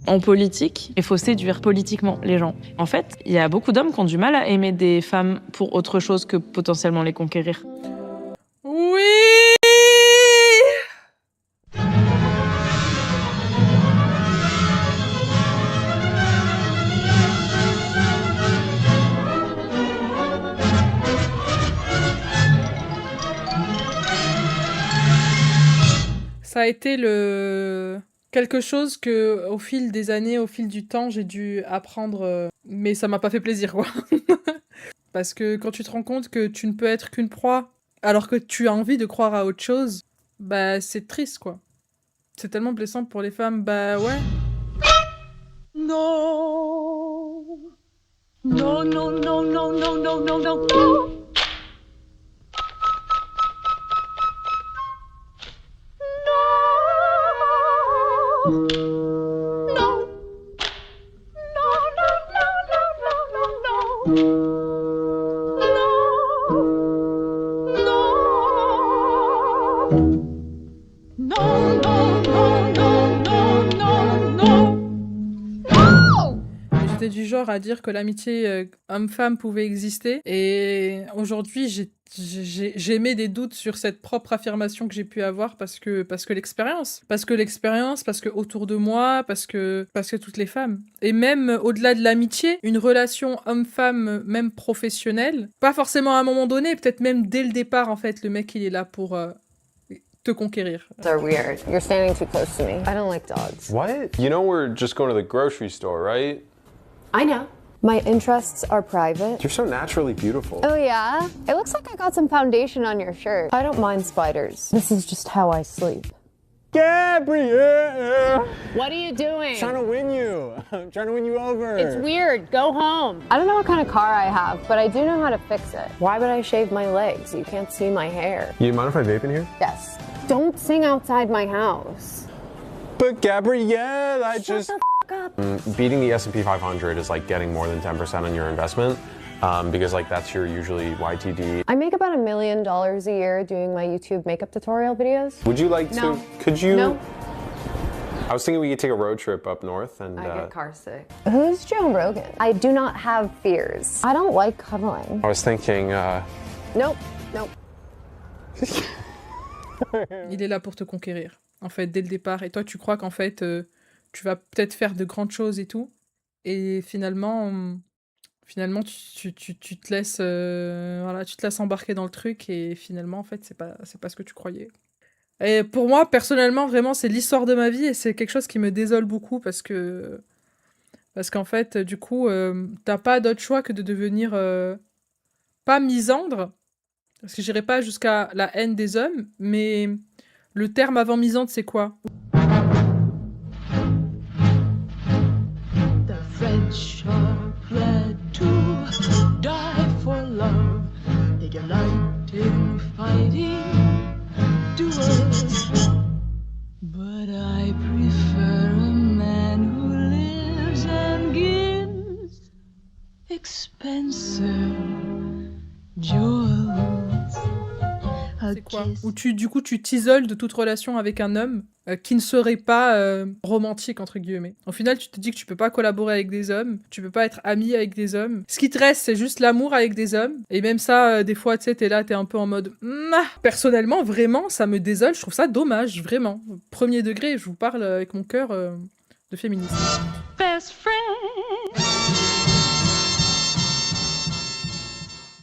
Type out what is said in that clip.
En politique, il faut séduire politiquement les gens. En fait, il y a beaucoup d'hommes qui ont du mal à aimer des femmes pour autre chose que potentiellement les conquérir. Oui. Ça a été quelque chose que, au fil des années, au fil du temps, j'ai dû apprendre, mais ça m'a pas fait plaisir, quoi. Parce que quand tu te rends compte que tu ne peux être qu'une proie, alors que tu as envie de croire à autre chose, bah c'est triste, quoi. C'est tellement blessant pour les femmes, bah ouais. No. No, no, no, no, no, no, no, no, no. J'étais du genre à dire que l'amitié homme-femme pouvait exister, et aujourd'hui j'émets des doutes sur cette propre affirmation que j'ai pu avoir parce que l'expérience, parce que autour de moi, parce que toutes les femmes, et même au-delà de l'amitié, une relation homme-femme, même professionnelle, pas forcément à un moment donné, peut-être même dès le départ, en fait, le mec il est là pour te conquérir. They're weird. You're standing too close to me. I don't like dogs. What? You know we're just going to the grocery store, right? I know. My interests are private. You're so naturally beautiful. Oh yeah? It looks like I got some foundation on your shirt. I don't mind spiders. This is just how I sleep. Gabrielle! What are you doing? I'm trying to win you. I'm trying to win you over. It's weird. Go home. I don't know what kind of car I have, but I do know how to fix it. Why would I shave my legs? You can't see my hair. You mind if I vape in here? Yes. Don't sing outside my house. But Gabrielle, I just... Shut the f*** up. Beating the S&P 500 is like getting more than 10% on your investment. Because like that's your usually YTD. I make about $1 million a year doing my YouTube makeup tutorial videos. Would you like No. to? Could you? No. I was thinking we could take a road trip up north and. I get car sick. Who's Joe Rogan? I do not have fears. I don't like cuddling. I was thinking. Nope. Nope. Il est là pour te conquérir, en fait, dès le départ. Et toi, tu crois qu'en fait, tu vas peut-être faire de grandes choses et tout. Et finalement, tu te laisses, voilà, tu te laisses embarquer dans le truc. Et finalement, en fait, c'est pas ce que tu croyais. Et pour moi, personnellement, vraiment, c'est l'histoire de ma vie. Et c'est quelque chose qui me désole beaucoup parce qu'en fait, du coup, t'as pas d'autre choix que de devenir, pas misandre. Parce que j'irai pas jusqu'à la haine des hommes, mais le terme avant misandre, c'est quoi? The French are glad to die for love. They delight in fighting duels. But I prefer a man who lives and gives expensive jewels. C'est quoi? Où du coup, tu t'isoles de toute relation avec un homme qui ne serait pas romantique, entre guillemets. Au final, tu te dis que tu peux pas collaborer avec des hommes, tu peux pas être ami avec des hommes. Ce qui te reste, c'est juste l'amour avec des hommes. Et même ça, des fois, tu sais, t'es là, t'es un peu en mode... Personnellement, vraiment, ça me désole, je trouve ça dommage, vraiment. Premier degré, je vous parle avec mon cœur de féministe. Best friend.